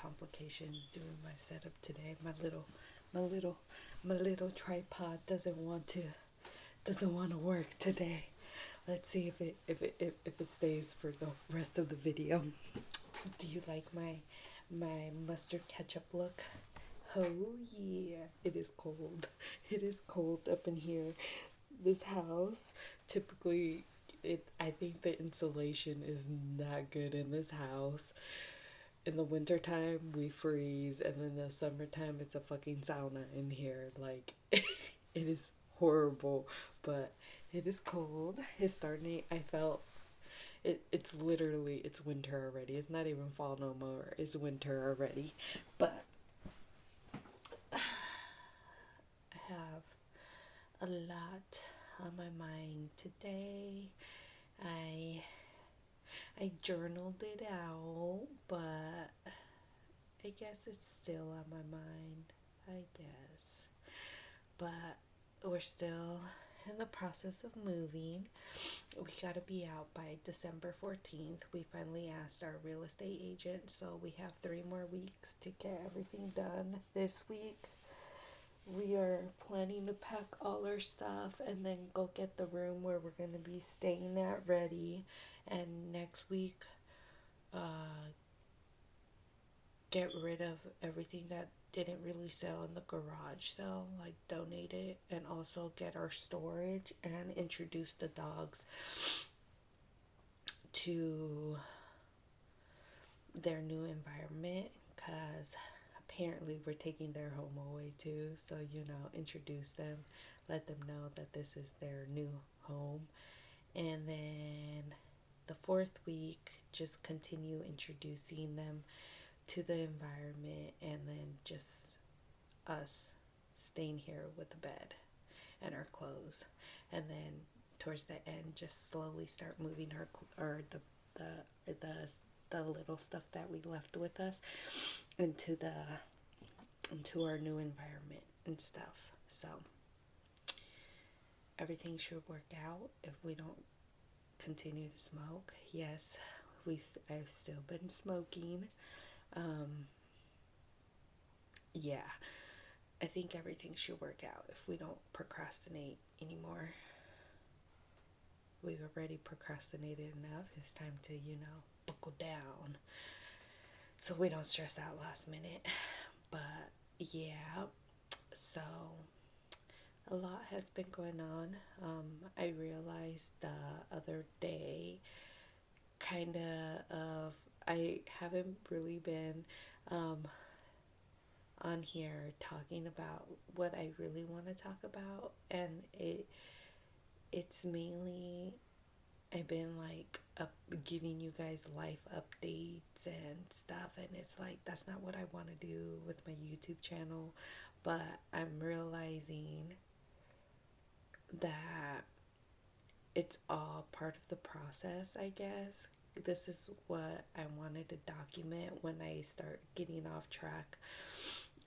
complications doing my setup today. My little tripod doesn't want to work today. Let's see if it stays for the rest of the video. Do you like my mustard ketchup look? Oh yeah, it is cold. It is cold up in here. This house typically, I think the insulation is not good in this house. In the wintertime we freeze, and in the summertime it's a fucking sauna in here. Like it is horrible, but it is cold. It's starting. I felt it's literally, it's winter already. It's not even fall no more. It's winter already. But I have a lot on my mind today. I I journaled it out, but I guess it's still on my mind. I guess. But we're still in the process of moving. We gotta be out by December 14th. We finally asked our real estate agent, so we have 3 more weeks to get everything done. This week, we are planning to pack all our stuff and then go get the room where we're gonna be staying at ready. And next week, get rid of everything that didn't really sell in the garage sale, like donate it, and also get our storage and introduce the dogs to their new environment, because apparently we're taking their home away too. So, introduce them, let them know that this is their new home. And then the 4th week, just continue introducing them to the environment, and then just us staying here with the bed and our clothes. And then towards the end, just slowly start moving the little stuff that we left with us into our new environment and stuff. So everything should work out if we don't continue to smoke. Yes, I've still been smoking. Yeah, I think everything should work out if we don't procrastinate anymore. We've already procrastinated enough. It's time to, buckle down so we don't stress out last minute. But yeah, so a lot has been going on. I realized the other day, I haven't really been on here talking about what I really want to talk about, and it's mainly, I've been like giving you guys life updates and stuff, and it's like that's not what I want to do with my YouTube channel. But I'm realizing that it's all part of the process, I guess. This is what I wanted to document when I start getting off track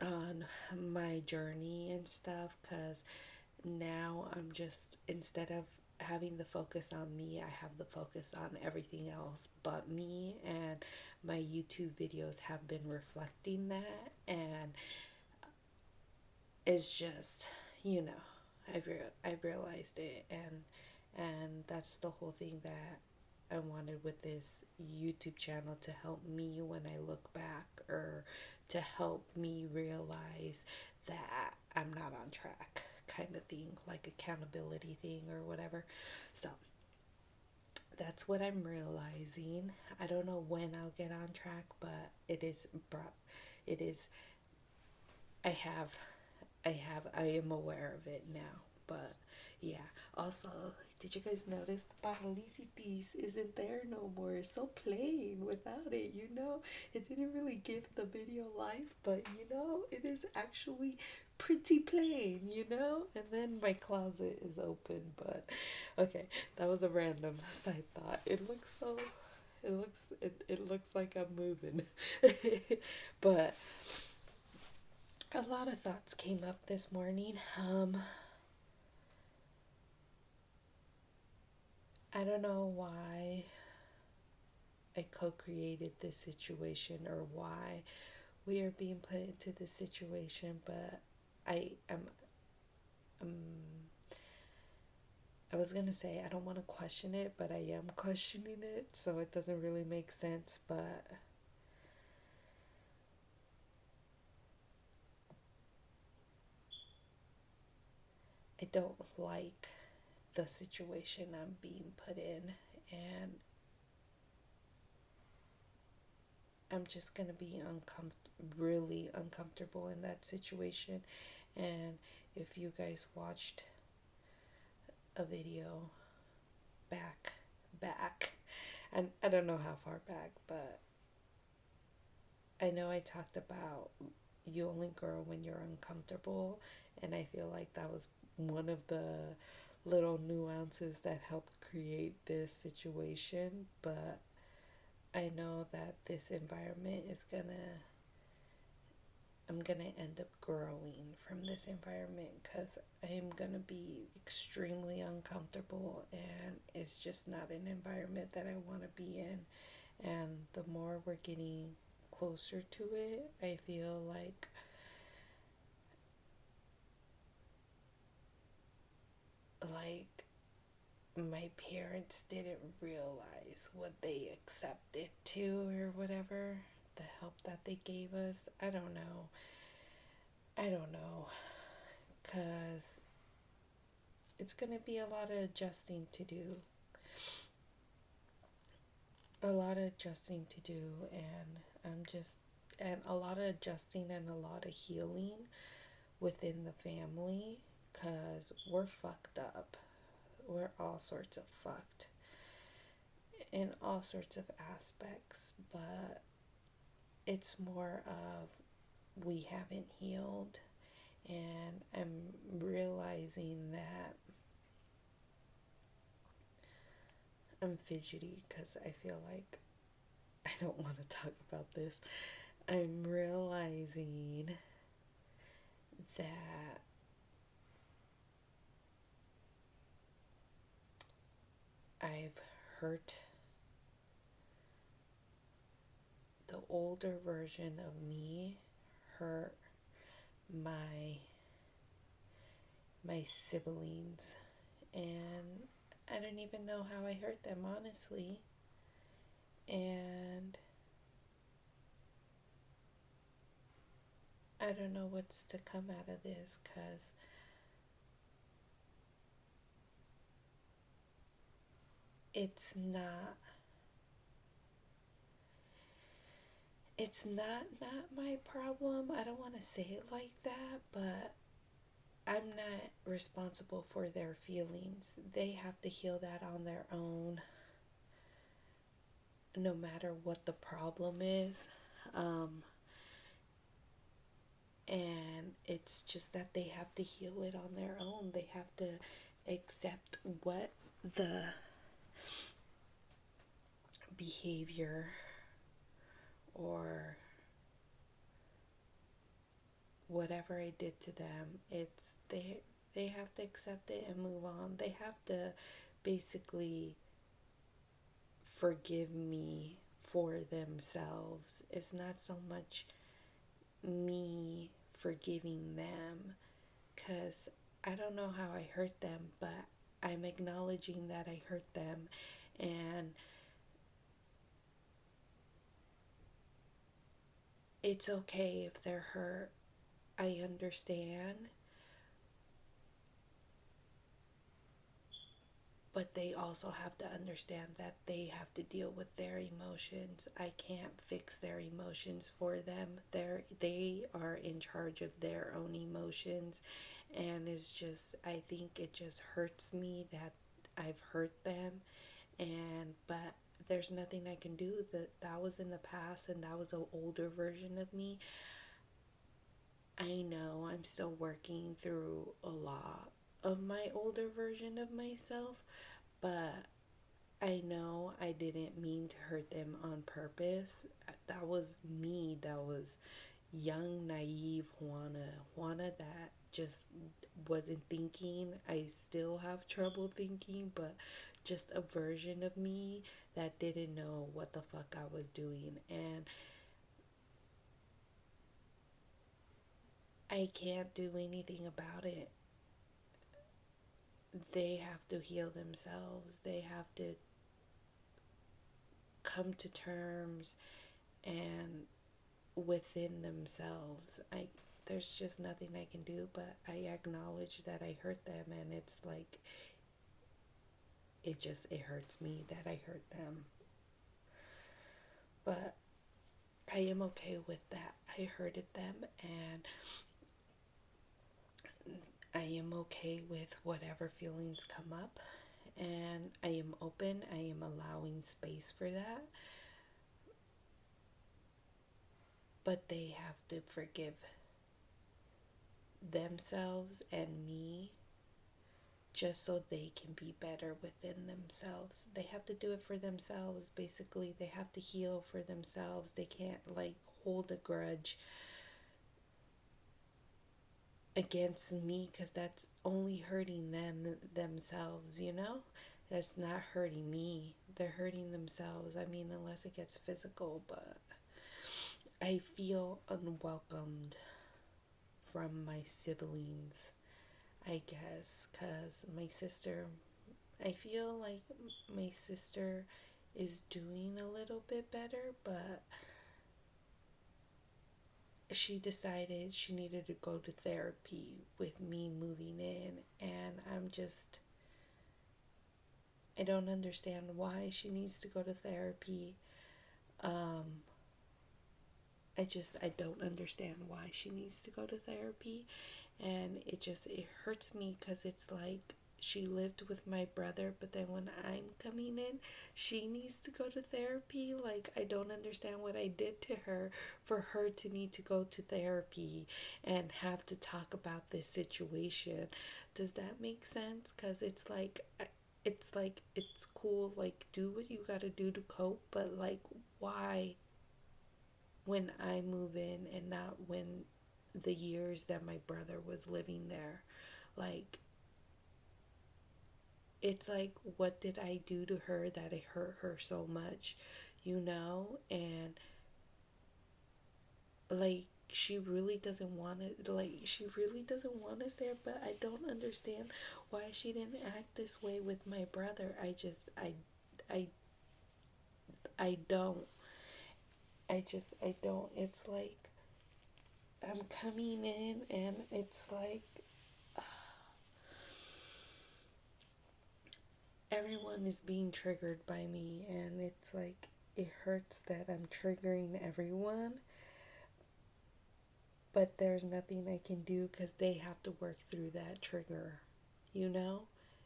on my journey and stuff, because now I'm just, instead of having the focus on me, I have the focus on everything else but me, and my YouTube videos have been reflecting that. And it's just, I realized it, and that's the whole thing that I wanted with this YouTube channel, to help me when I look back, or to help me realize that I'm not on track, kind of thing, like accountability thing or whatever. So that's what I'm realizing. I don't know when I'll get on track, but it is, I have, I am aware of it now. But yeah, also, did you guys notice the Paralifitis isn't there no more? It's so plain without it, It didn't really give the video life, but it is actually pretty plain, And then my closet is open, but okay, that was a random side thought. It looks like I'm moving. But a lot of thoughts came up this morning. I don't know why I co-created this situation, or why we are being put into this situation, but I am um I was gonna say I don't want to question it, but I am questioning it, so it doesn't really make sense. But I don't like the situation I'm being put in, and I'm just gonna be really uncomfortable in that situation. And if you guys watched a video back, back, and I don't know how far back, but I know I talked about you only grow when you're uncomfortable, and I feel like that was one of the little nuances that helped create this situation. But I know that this environment is gonna I'm gonna end up growing from this environment because I am gonna be extremely uncomfortable, and it's just not an environment that I want to be in. And the more we're getting closer to it, I feel like my parents didn't realize what they accepted to or whatever, the help that they gave us. I don't know cuz it's going to be a lot of adjusting to do. A lot of adjusting to do, and a lot of adjusting and a lot of healing within the family cuz we're fucked up. We're all sorts of fucked in all sorts of aspects, but it's more of we haven't healed, and I'm realizing that I'm fidgety because I feel like I don't want to talk about this. I'm realizing that I've hurt the older version of me, hurt my my siblings, and I don't even know how I hurt them, honestly. And I don't know what's to come out of this because it's not not my problem. I don't want to say it like that, but I'm not responsible for their feelings. They have to heal that on their own, no matter what the problem is. Um, and it's just that they have to heal it on their own. They have to accept what the behavior or whatever I did to them, they have to accept it and move on. They have to basically forgive me for themselves. It's not so much me forgiving them cuz I don't know how I hurt them, but I'm acknowledging that I hurt them, and it's okay if they're hurt. I understand, but they also have to understand that they have to deal with their emotions. I can't fix their emotions for them. They are in charge of their own emotions, and it's just I think it just hurts me that I've hurt them, and but there's nothing I can do. That was in the past, and that was an older version of me. I know I'm still working through a lot of my older version of myself, but I know I didn't mean to hurt them on purpose. That was me. That was young, naive Juana that just wasn't thinking. I still have trouble thinking, but just a version of me that didn't know what the fuck I was doing. And I can't do anything about it. They have to heal themselves. They have to come to terms and within themselves. There's just nothing I can do, but I acknowledge that I hurt them, and it's like it hurts me that I hurt them. But I am okay with that. I hurted them, and I am okay with whatever feelings come up, and I am open. I am allowing space for that. But they have to forgive themselves and me just so they can be better within themselves. They have to do it for themselves. Basically, they have to heal for themselves. They can't like hold a grudge against me because that's only hurting themselves, you know? That's not hurting me. They're hurting themselves. I mean, unless it gets physical, but I feel unwelcomed from my siblings, I guess, because my sister, I feel like my sister is doing a little bit better, but she decided she needed to go to therapy with me moving in, and I don't understand why she needs to go to therapy. Um, I don't understand why she needs to go to therapy, and it hurts me because it's like she lived with my brother, but then when I'm coming in, she needs to go to therapy. Like, I don't understand what I did to her for her to need to go to therapy and have to talk about this situation. Does that make sense? Because it's cool, like, do what you gotta do to cope, but like, why when I move in and not when the years that my brother was living there? Like, it's like, what did I do to her that it hurt her so much, you know? And like, she really doesn't want us there, but I don't understand why she didn't act this way with my brother. I I don't. I don't. It's like I'm coming in and it's like everyone is being triggered by me, and it's like it hurts that I'm triggering everyone, but there's nothing I can do because they have to work through that trigger, you know?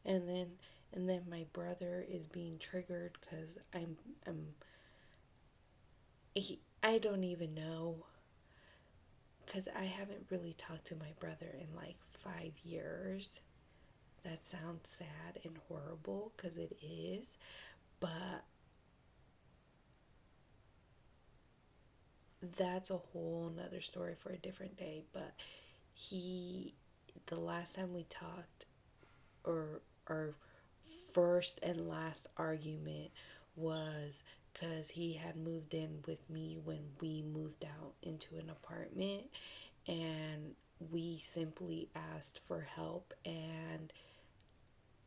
And then my brother is being triggered because I don't even know, because I haven't really talked to my brother in like 5 years. That sounds sad and horrible because it is, but that's a whole nother story for a different day. But he, the last time we talked, or our first and last argument, was because he had moved in with me when we moved out into an apartment, and we simply asked for help, and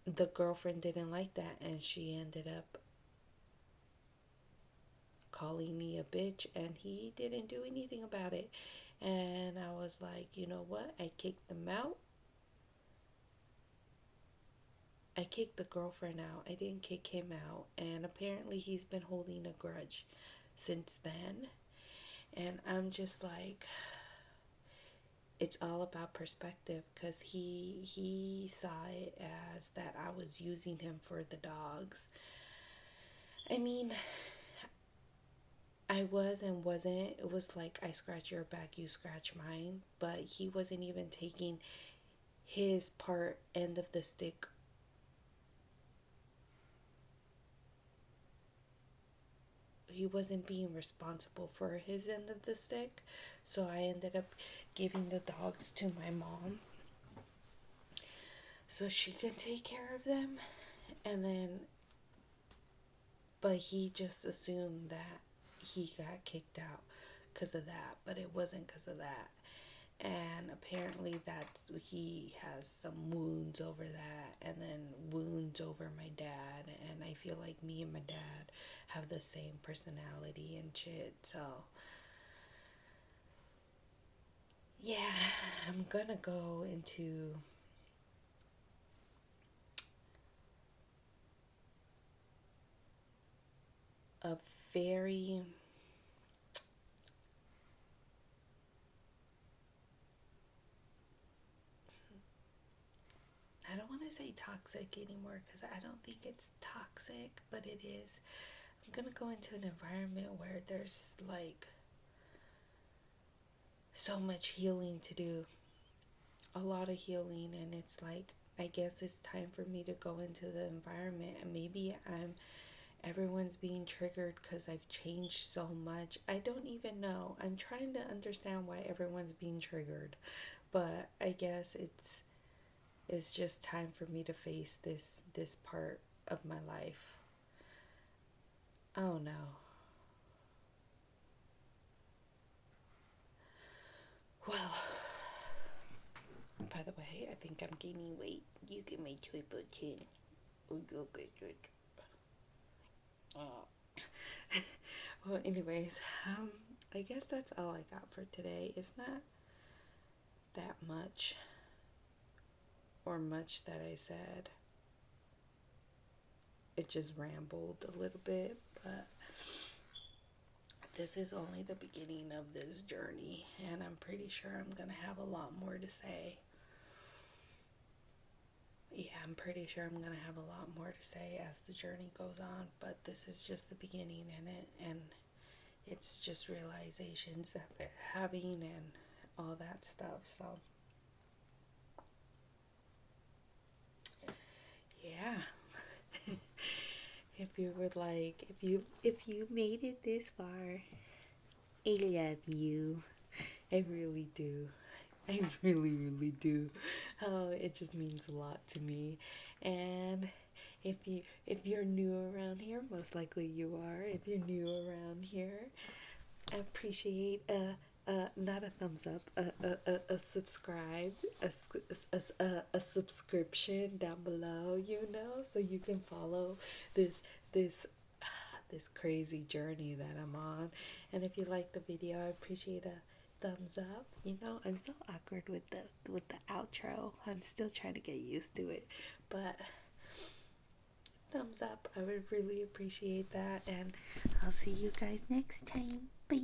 the girlfriend didn't like that, and she ended up calling me a bitch, and he didn't do anything about it. And I was like, you know what? I kicked the girlfriend out. I didn't kick him out. And apparently he's been holding a grudge since then. And I'm just like, it's all about perspective, because he saw it as that I was using him for the dogs. I mean, I was and wasn't. It was like, I scratch your back, you scratch mine. But he wasn't even taking his part end of the stick. He wasn't being responsible for his end of the stick. So I ended up giving the dogs to my mom so she could take care of them. And then, but he just assumed that he got kicked out because of that, but it wasn't because of that. And apparently that's he has some wounds over that, and then wounds over my dad, and I feel like me and my dad have the same personality and shit. So yeah, I'm gonna go into a very, I don't want to say toxic anymore because I don't think it's toxic, but it is. I'm gonna go into an environment where there's like so much healing to do, a lot of healing, and it's like, I guess it's time for me to go into the environment, and maybe everyone's being triggered because I've changed so much. I don't even know. I'm trying to understand why everyone's being triggered, but I guess it's just time for me to face this part of my life. Oh no. Well, by the way, I think I'm gaining weight. You can make triple chin. Oh, good, good. Oh. Well, anyways, um, I guess that's all I got for today. It's not that much or much that I said. It just rambled a little bit, but this is only the beginning of this journey, and I'm pretty sure I'm gonna have a lot more to say. Yeah, I'm pretty sure I'm gonna have a lot more to say as the journey goes on, but this is just the beginning in it, and it's just realizations that having and all that stuff. So yeah. If you were like, if you made it this far, I love you. I really do. I really do. Oh, it just means a lot to me. And if you're new around here, most likely you are. If you're new around here, I appreciate not a thumbs up, a subscribe, a subscription down below, so you can follow this this this crazy journey that I'm on. And if you like the video, I appreciate a thumbs up. I'm so awkward with the outro. I'm still trying to get used to it, but thumbs up, I would really appreciate that, and I'll see you guys next time. Bye.